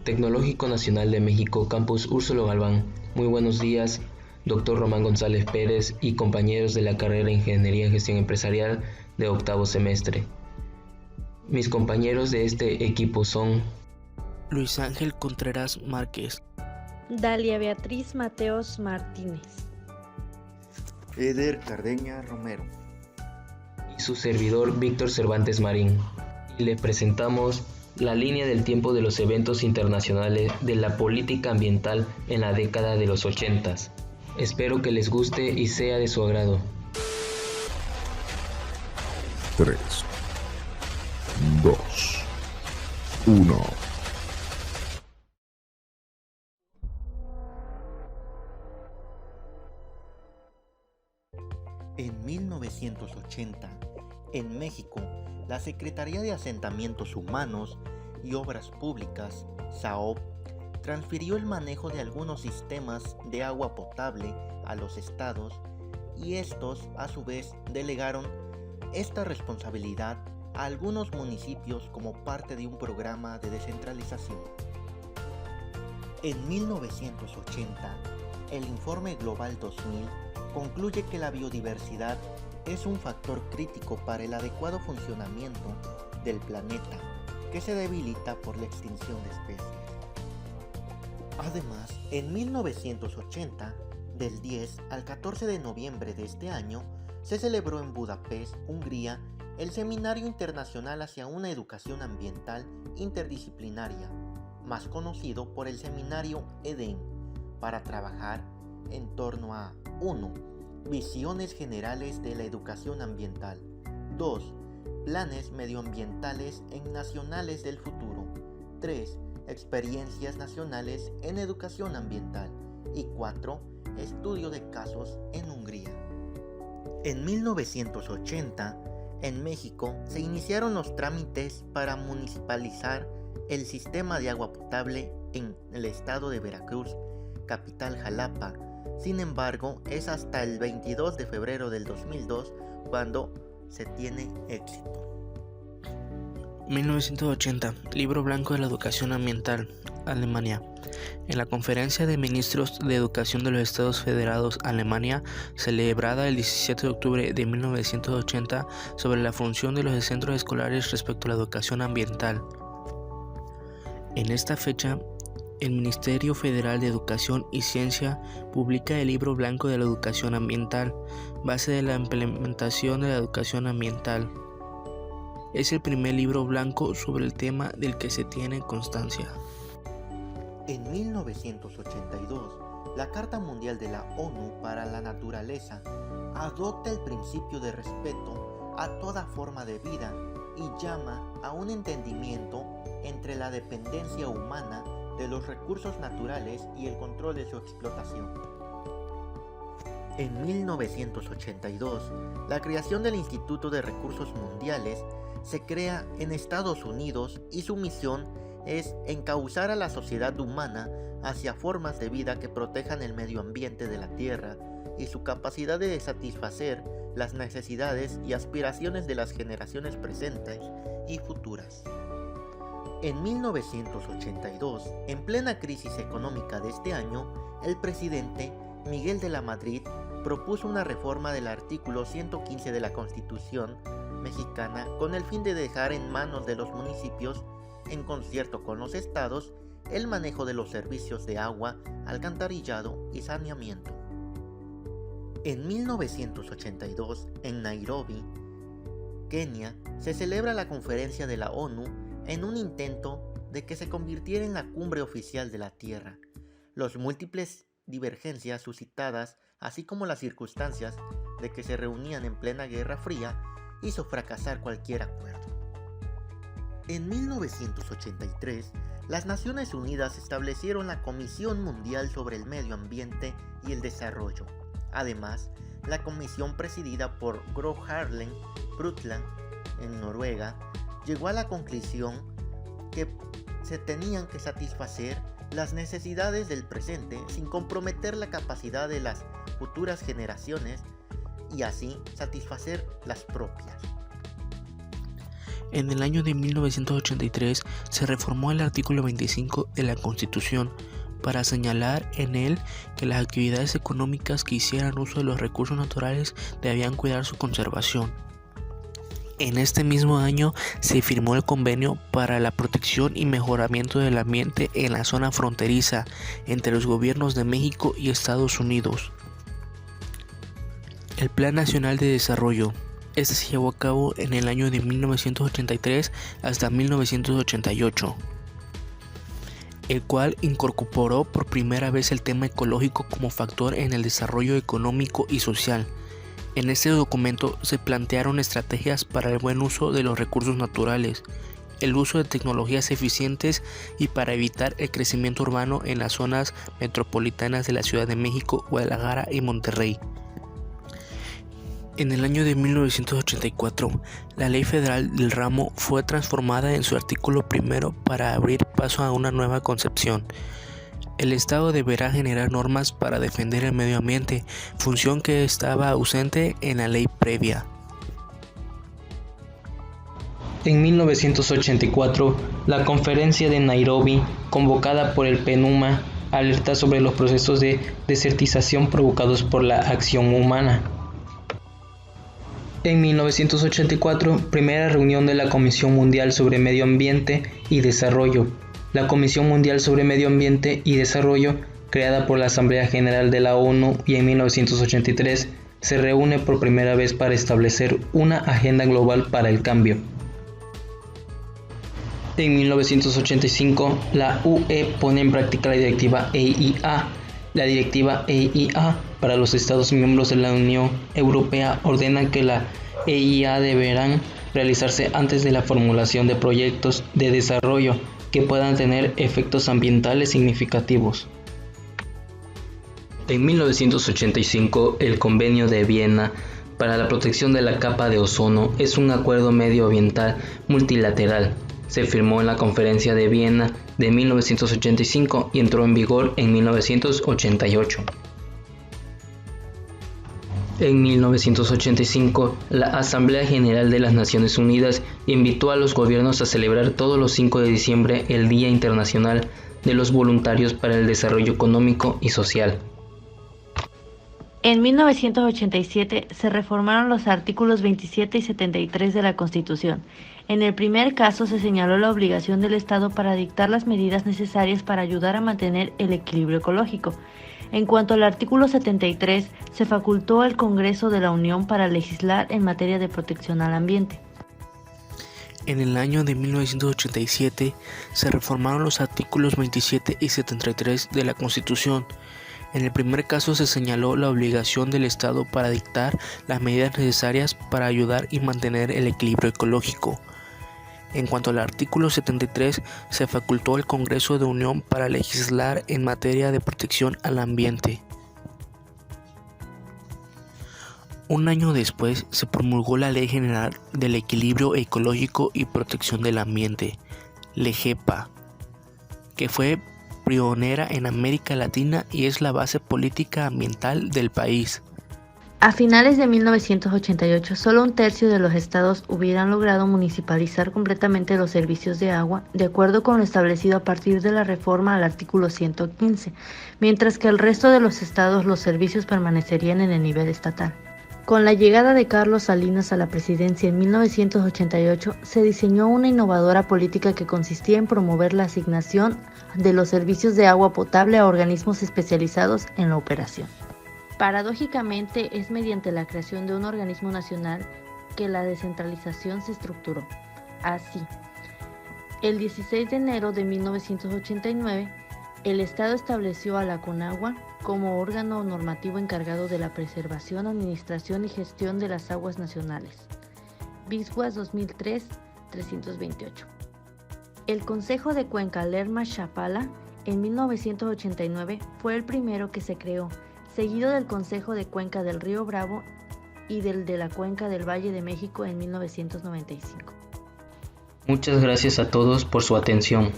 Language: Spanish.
Tecnológico Nacional de México, Campus Úrsulo Galván. Muy buenos días, doctor Román González Pérez y compañeros de la carrera de Ingeniería en Gestión Empresarial de octavo semestre. Mis compañeros de este equipo son Luis Ángel Contreras Márquez, Dalia Beatriz Mateos Martínez, Eder Cardeña Romero y su servidor Víctor Cervantes Marín. Y les presentamos la línea del tiempo de los eventos internacionales de la política ambiental en la década de los 80. Espero que les guste y sea de su agrado. 3, 2, 1. En 1980, en México, la Secretaría de Asentamientos Humanos y Obras Públicas, SAOP, transfirió el manejo de algunos sistemas de agua potable a los estados y estos, a su vez, delegaron esta responsabilidad a algunos municipios como parte de un programa de descentralización. En 1980, el Informe Global 2000 concluye que la biodiversidad es un factor crítico para el adecuado funcionamiento del planeta, que se debilita por la extinción de especies. Además, en 1980, del 10 al 14 de noviembre de este año, se celebró en Budapest, Hungría, el Seminario Internacional hacia una Educación Ambiental Interdisciplinaria, más conocido por el Seminario EDEN, para trabajar en torno a 1. Visiones generales de la educación ambiental. 2. Planes medioambientales en nacionales del futuro. 3. Experiencias nacionales en educación ambiental. Y 4. Estudio de casos en Hungría. En 1980, en México, se iniciaron los trámites para municipalizar el sistema de agua potable en el estado de Veracruz, capital Jalapa. Sin embargo, es hasta el 22 de febrero del 2002 cuando se tiene éxito. 1980, Libro Blanco de la Educación Ambiental, Alemania. En la Conferencia de Ministros de Educación de los Estados Federados, Alemania, celebrada el 17 de octubre de 1980, sobre la función de los centros escolares respecto a la educación ambiental. En esta fecha, el Ministerio Federal de Educación y Ciencia publica el Libro Blanco de la Educación Ambiental, base de la implementación de la educación ambiental. Es el primer libro blanco sobre el tema del que se tiene constancia. En 1982, la Carta Mundial de la ONU para la Naturaleza adopta el principio de respeto a toda forma de vida y llama a un entendimiento entre la dependencia humana de los recursos naturales y el control de su explotación. En 1982, la creación del Instituto de Recursos Mundiales se crea en Estados Unidos y su misión es encauzar a la sociedad humana hacia formas de vida que protejan el medio ambiente de la Tierra y su capacidad de satisfacer las necesidades y aspiraciones de las generaciones presentes y futuras. En 1982, en plena crisis económica de este año, el presidente Miguel de la Madrid propuso una reforma del artículo 115 de la Constitución mexicana con el fin de dejar en manos de los municipios, en concierto con los estados, el manejo de los servicios de agua, alcantarillado y saneamiento. En 1982, en Nairobi, Kenia, se celebra la conferencia de la ONU en un intento de que se convirtiera en la cumbre oficial de la Tierra. Los múltiples divergencias suscitadas, así como las circunstancias de que se reunían en plena Guerra Fría, hizo fracasar cualquier acuerdo. En 1983, las Naciones Unidas establecieron la Comisión Mundial sobre el Medio Ambiente y el Desarrollo. Además, la comisión presidida por Gro Harlem Brundtland en Noruega llegó a la conclusión que se tenían que satisfacer las necesidades del presente sin comprometer la capacidad de las futuras generaciones y así satisfacer las propias. En el año de 1983 se reformó el artículo 25 de la Constitución para señalar en él que las actividades económicas que hicieran uso de los recursos naturales debían cuidar su conservación. En este mismo año se firmó el convenio para la protección y mejoramiento del ambiente en la zona fronteriza entre los gobiernos de México y Estados Unidos. El Plan Nacional de Desarrollo. Este se llevó a cabo en el año de 1983 hasta 1988, el cual incorporó por primera vez el tema ecológico como factor en el desarrollo económico y social. En este documento se plantearon estrategias para el buen uso de los recursos naturales, el uso de tecnologías eficientes y para evitar el crecimiento urbano en las zonas metropolitanas de la Ciudad de México, Guadalajara y Monterrey. En el año de 1984, la Ley Federal del Ramo fue transformada en su artículo primero para abrir paso a una nueva concepción. El Estado deberá generar normas para defender el medio ambiente, función que estaba ausente en la ley previa. En 1984, la Conferencia de Nairobi, convocada por el PNUMA, alerta sobre los procesos de desertización provocados por la acción humana. En 1984, primera reunión de la Comisión Mundial sobre Medio Ambiente y Desarrollo. La Comisión Mundial sobre Medio Ambiente y Desarrollo, creada por la Asamblea General de la ONU y en 1983, se reúne por primera vez para establecer una agenda global para el cambio. En 1985, la UE pone en práctica la Directiva EIA. La Directiva EIA para los Estados miembros de la Unión Europea ordena que la EIA deberán realizarse antes de la formulación de proyectos de desarrollo que puedan tener efectos ambientales significativos. En 1985, el Convenio de Viena para la protección de la capa de ozono es un acuerdo medioambiental multilateral. Se firmó en la Conferencia de Viena de 1985 y entró en vigor en 1988. En 1985, la Asamblea General de las Naciones Unidas invitó a los gobiernos a celebrar todos los 5 de diciembre el Día Internacional de los Voluntarios para el Desarrollo Económico y Social. En 1987 se reformaron los artículos 27 y 73 de la Constitución. En el primer caso se señaló la obligación del Estado para dictar las medidas necesarias para ayudar a mantener el equilibrio ecológico. En cuanto al artículo 73, se facultó al Congreso de la Unión para legislar en materia de protección al ambiente. En el año de 1987 se reformaron los artículos 27 y 73 de la Constitución. En el primer caso se señaló la obligación del Estado para dictar las medidas necesarias para ayudar y mantener el equilibrio ecológico. En cuanto al artículo 73, se facultó al Congreso de Unión para legislar en materia de protección al ambiente. Un año después se promulgó la Ley General del Equilibrio Ecológico y Protección del Ambiente, LEGEPA, que fue pionera en América Latina y es la base política ambiental del país. A finales de 1988, solo un tercio de los estados hubieran logrado municipalizar completamente los servicios de agua, de acuerdo con lo establecido a partir de la reforma al artículo 115, mientras que el resto de los estados los servicios permanecerían en el nivel estatal. Con la llegada de Carlos Salinas a la presidencia en 1988, se diseñó una innovadora política que consistía en promover la asignación de los servicios de agua potable a organismos especializados en la operación. Paradójicamente, es mediante la creación de un organismo nacional que la descentralización se estructuró. Así, el 16 de enero de 1989, el Estado estableció a la CONAGUA como órgano normativo encargado de la preservación, administración y gestión de las aguas nacionales. Bisguas 2003-328. El Consejo de Cuenca Lerma-Chapala en 1989 fue el primero que se creó, seguido del Consejo de Cuenca del Río Bravo y del de la Cuenca del Valle de México en 1995. Muchas gracias a todos por su atención.